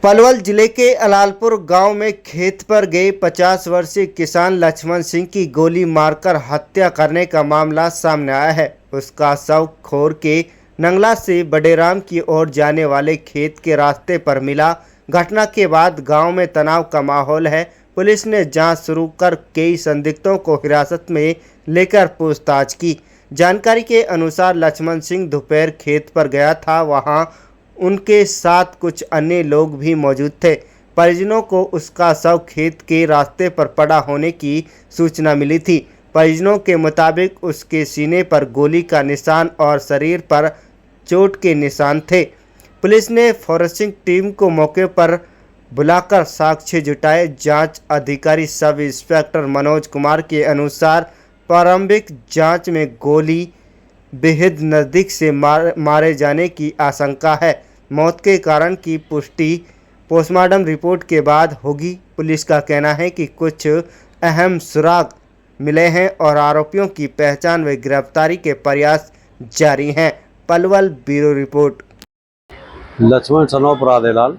पलवल जिले के अलालपुर गांव में खेत पर गए 50 वर्षीय किसान लक्ष्मण सिंह की गोली मारकर हत्या करने का मामला सामने आया है। उसका शव खोर के नंगला से बडेराम की ओर जाने वाले खेत के रास्ते पर मिला। घटना के बाद गांव में तनाव का माहौल है। पुलिस ने जांच शुरू कर कई संदिग्धों को हिरासत में लेकर पूछताछ की। जानकारी के अनुसार लक्ष्मण सिंह दोपहर खेत पर गया था। वहां उनके साथ कुछ अन्य लोग भी मौजूद थे। परिजनों को उसका शव खेत के रास्ते पर पड़ा होने की सूचना मिली थी। परिजनों के मुताबिक उसके सीने पर गोली का निशान और शरीर पर चोट के निशान थे। पुलिस ने फॉरेंसिक टीम को मौके पर बुलाकर साक्ष्य जुटाए। जांच अधिकारी सब इंस्पेक्टर मनोज कुमार के अनुसार प्रारंभिक जांच में गोली बेहद नज़दीक से मारे जाने की आशंका है। मौत के कारण की पुष्टि पोस्टमार्टम रिपोर्ट के बाद होगी। पुलिस का कहना है कि कुछ अहम सुराग मिले हैं और आरोपियों की पहचान व गिरफ्तारी के प्रयास जारी हैं। Palwal bureau report. Laxman son of Radhelal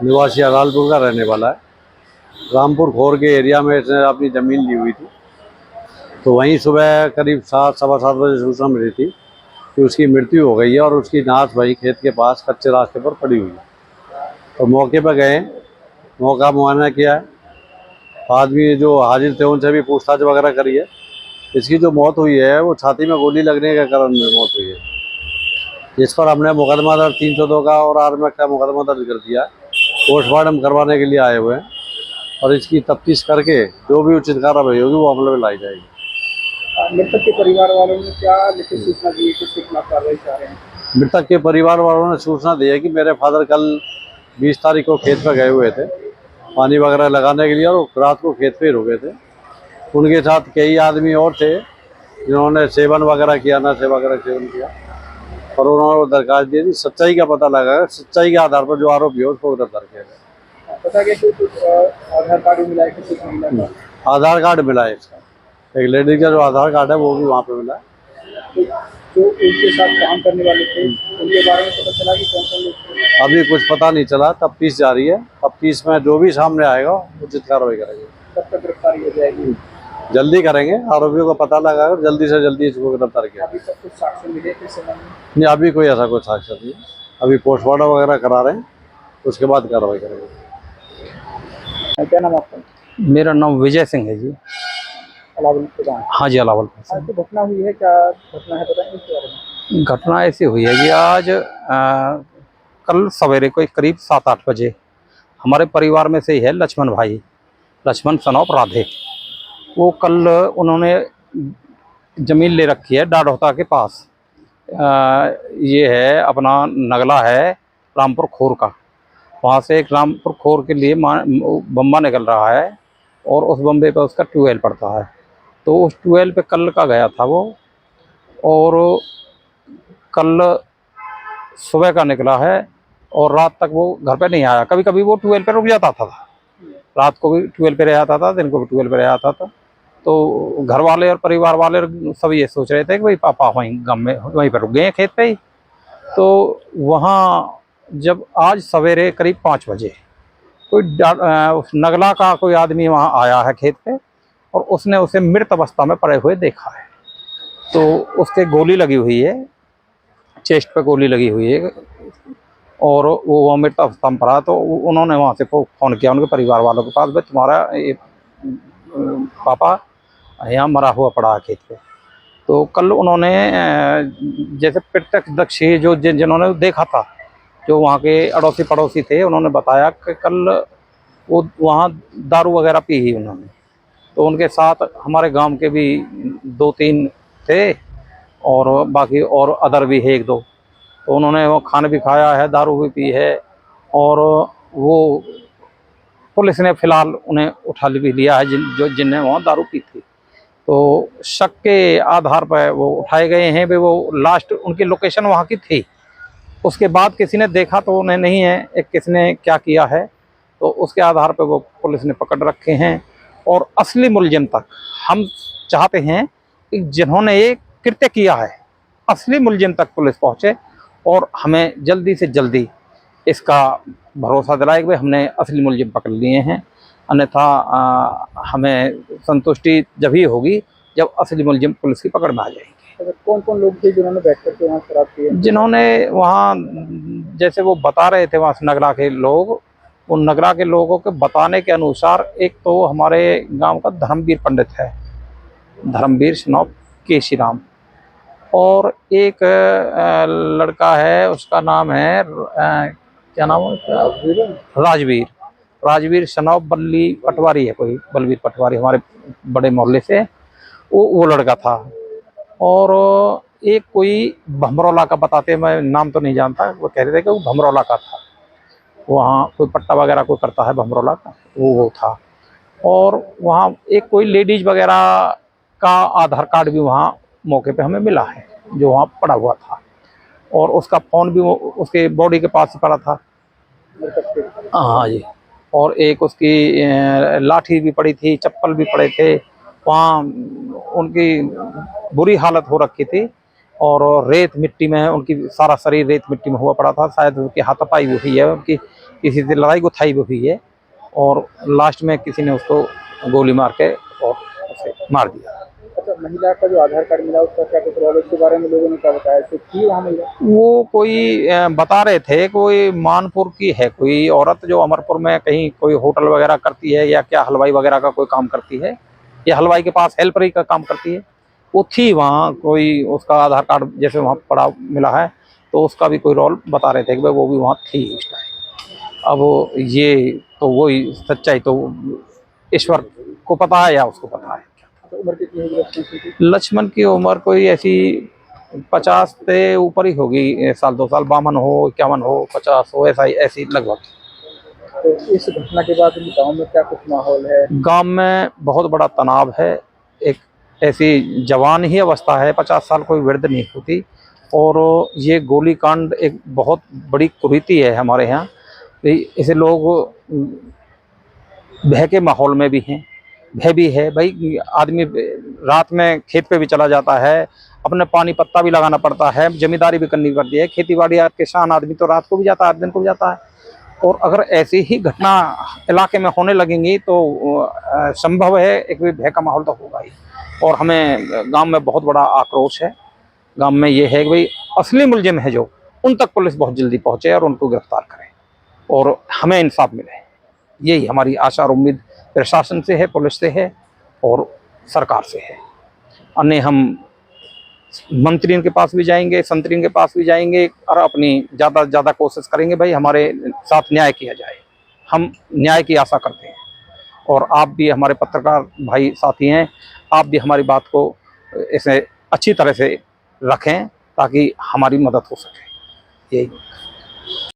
निवासी अलालपुर का रहने वाला है। रामपुर खोर के एरिया में इसने अपनी ज़मीन ली हुई थी, तो वहीं सुबह करीब 7-7:15 बजे सूचना मिली थी कि उसकी मृत्यु हो गई है और उसकी नाश वहीं खेत के पास कच्चे रास्ते पर पड़ी हुई है। तो मौके पर गए, मौका मुआयना किया है। आदमी जो हाजिर थे उनसे भी पूछताछ वगैरह करी है। इसकी जो मौत हुई है वो छाती में गोली लगने के कारण में मौत हुई है। जिस पर हमने मुकदमा दर्ज 302 का और आर्मक का मुकदमा दर्ज कर दिया। पोस्टमार्टम करवाने के लिए आए हुए हैं और इसकी तफ्तीश करके जो भी उचित कार्रवाई होगी वो अमल में लाई जाएगी। मृतक के परिवार वालों ने क्या लिखित सूचना दी है, किसके खिलाफ कार्रवाई चाह रहे हैं? मृतक के परिवार वालों ने सूचना दी है कि मेरे फादर कल 20 तारीख को खेत पर गए हुए थे पानी वगैरह लगाने के लिए और रात को खेत पे ही रुके थे। उनके साथ कई आदमी और थे जिन्होंने सेवन वगैरह किया, नशे वगैरह सेवन किया और उन्होंने दरखास्त दी थी। सच्चाई का पता लगा, सच्चाई के आधार पर जो आरोपी है उसको गिरफ्तार किया गया। पता क्या कि कुछ आधार कार्ड भी मिला है किसी महिला का? आधार कार्ड मिला है इसका, एक लेडी का जो आधार कार्ड है वो भी वहाँ पे मिला है। जो उनके साथ काम करने वाले थे उनके बारे में पता चला कि कौन लोग थे? अभी कुछ पता नहीं चला, तफ्तीश जारी है। तफ्तीश में जो भी सामने आएगा उचित कार्रवाई करेंगे। कब तक गिरफ्तारी हो जाएगी? जल्दी करेंगे, आरोपियों का पता लगा कर जल्दी से जल्दी इसको गिरफ्तार किया। अभी तक कुछ साक्ष्य मिले थे समय में? नहीं, अभी कोई ऐसा कुछ साक्ष्य नहीं है। अभी पोस्टमार्टम वगैरह करा रहे हैं, उसके बाद कार्रवाई करेंगे। क्या नाम आपका? मेरा नाम विजय सिंह है जी। अलावल प्रधान। हाँ जी, अलावल। आज जो घटना हुई है, क्या घटना है बताएं इसके बारे में? घटना ऐसी हुई है कि आज कल सवेरे को करीब 7-8 बजे हमारे परिवार में से ही है लक्ष्मण भाई, लक्ष्मण सनोफ राधे। वो कल उन्होंने ज़मीन ले रखी है डाढ़ोता के पास। ये है अपना नगला है रामपुर खोर का। वहाँ से एक रामपुर खोर के लिए बम्बा निकल रहा है और उस बम्बे पे उसका ट्यूबवेल पड़ता है। तो उस ट्यूबवेल पे कल का गया था वो, और कल सुबह का निकला है और रात तक वो घर पे नहीं आया। कभी कभी वो ट्यूबवेल पे रुक जाता था, रात को भी ट्यूबवेल पे रह आता था, दिन को भी ट्यूबवेल पे रह आता था। तो घर वाले और परिवार वाले सब ये सोच रहे थे कि भाई पापा वहीं गाँव में वहीं पर रुक गए हैं खेत पे ही। तो वहाँ जब आज सवेरे करीब 5 बजे कोई नगला का कोई आदमी वहाँ आया है खेत पे और उसने उसे मृत अवस्था में पड़े हुए देखा है। तो उसके गोली लगी हुई है, चेस्ट पे गोली लगी हुई है और वो वहाँ मृत अवस्था में पड़ा। तो उन्होंने वहाँ से फ़ोन किया उनके परिवार वालों के पास, भाई तुम्हारा ये पापा यहाँ मरा हुआ पड़ा है खेत पे। तो कल उन्होंने जैसे प्रत्यक्षदर्शी जो जिन्होंने देखा था, जो वहाँ के अड़ोसी पड़ोसी थे, उन्होंने बताया कि कल वो वहाँ दारू वगैरह पी ही उन्होंने। तो उनके साथ हमारे गांव के भी 2-3 थे और बाकी और अदर भी है 1-2। तो उन्होंने वो खाना भी खाया है, दारू भी पी है और वो पुलिस ने फ़िलहाल उन्हें उठा भी लिया है जिनने वहाँ दारू पी थी। तो शक के आधार पर वो उठाए गए हैं। वो लास्ट उनकी लोकेशन वहाँ की थी, उसके बाद किसी ने देखा तो उन्हें नहीं है, एक किसने क्या किया है, तो उसके आधार पर वो पुलिस ने पकड़ रखे हैं। और असली मुलजिम तक हम चाहते हैं कि जिन्होंने ये कृत्य किया है, असली मुलजिम तक पुलिस पहुँचे और हमें जल्दी से जल्दी इसका भरोसा दिलाया कि भाई हमने असली मुलजिम पकड़ लिए हैं, अन्यथा हमें संतुष्टि जब ही होगी जब असली मुलजिम पुलिस की पकड़ में आ जाएंगे। अच्छा, कौन कौन लोग थे जिन्होंने बैठ करके वहाँ शराब पी है? जिन्होंने वहाँ, जैसे वो बता रहे थे वहाँ से नगरा के लोग, उन नगरा के लोगों के बताने के अनुसार एक तो हमारे गांव का धर्मवीर पंडित है, धर्मवीर सनोप केशी राम, और एक लड़का है, उसका नाम है क्या नाम है उसका? राजवीर, राजवीर सनोप बल्ली पटवारी है, कोई बलवीर पटवारी हमारे बड़े मोहल्ले से, वो लड़का था। और एक कोई भमरौला का बताते, मैं नाम तो नहीं जानता, वो कह रहे थे कि वो भमरौला का था, वहाँ कोई पट्टा वगैरह कोई करता है भमरौला का, वो था। और वहाँ एक कोई लेडीज वगैरह का आधार कार्ड भी वहाँ मौके पे हमें मिला है, जो वहाँ पड़ा हुआ था, और उसका फ़ोन भी वो उसके बॉडी के पास ही पड़ा था। हाँ जी। और एक उसकी लाठी भी पड़ी थी, चप्पल भी पड़े थे वहाँ, उनकी बुरी हालत हो रखी थी, और रेत मिट्टी में उनकी सारा शरीर रेत मिट्टी में हुआ पड़ा था, शायद उनकी हाथापाई भी हुई है, उनकी किसी से लड़ाई गुथाई भी हुई है, और लास्ट में किसी ने उसको गोली मार के और उसे मार दिया। अच्छा, महिला का जो आधार कार्ड मिला उसका क्या कुछ रोल है? इसके बारे में लोगों ने क्या बताया? तो थी वहाँ महिला? वो कोई बता रहे थे कोई मानपुर की है कोई औरत, जो अमरपुर में कहीं कोई होटल वगैरह करती है या क्या हलवाई वगैरह का कोई काम करती है, या हलवाई के पास हेल्परी का काम करती है, वो थी वहाँ कोई, उसका आधार कार्ड जैसे वहाँ पड़ा मिला है, तो उसका भी कोई रोल बता रहे थे कि भाई वो भी वहाँ थी इस टाइम। अब ये तो वही सच्चाई तो ईश्वर को पता है या उसको पता है। तो उम्र कितनी होगी लक्ष्मण सिंह की? लक्ष्मण की उम्र कोई ऐसी 50 से ऊपर ही होगी, साल 2 साल, 52 हो, 51 हो, 50 हो, ऐसा ही ऐसी लगभग। तो इस घटना के बाद गाँव में क्या कुछ माहौल है? गांव में बहुत बड़ा तनाव है, एक ऐसी जवान ही अवस्था है, 50 साल कोई वृद्ध नहीं होती, और ये गोलीकांड एक बहुत बड़ी कुरीति है हमारे यहाँ। इसे लोग भय के माहौल में भी हैं, भय भी है भाई, आदमी रात में खेत पे भी चला जाता है, अपने पानी पत्ता भी लगाना पड़ता है, जमींदारी भी करनी पड़ती है, खेती बाड़ी, किसान आदमी तो रात को भी जाता है, दिन को भी जाता है, और अगर ऐसी ही घटना इलाके में होने लगेंगी तो संभव है एक भी भय का माहौल तो होगा ही। और हमें गांव में बहुत बड़ा आक्रोश है, गांव में ये है कि भाई असली मुलजिम है जो, उन तक पुलिस बहुत जल्दी पहुंचे और उनको गिरफ्तार करे और हमें इंसाफ मिले, यही हमारी आशा और उम्मीद प्रशासन से है, पुलिस से है और सरकार से है। अन्य हम मंत्रियों के पास भी जाएंगे, संतरियों के पास भी जाएंगे, और अपनी ज़्यादा से ज़्यादा कोशिश करेंगे भाई हमारे साथ न्याय किया जाए। हम न्याय की आशा करते हैं, और आप भी हमारे पत्रकार भाई साथी हैं, आप भी हमारी बात को इसे अच्छी तरह से रखें ताकि हमारी मदद हो सके, यही।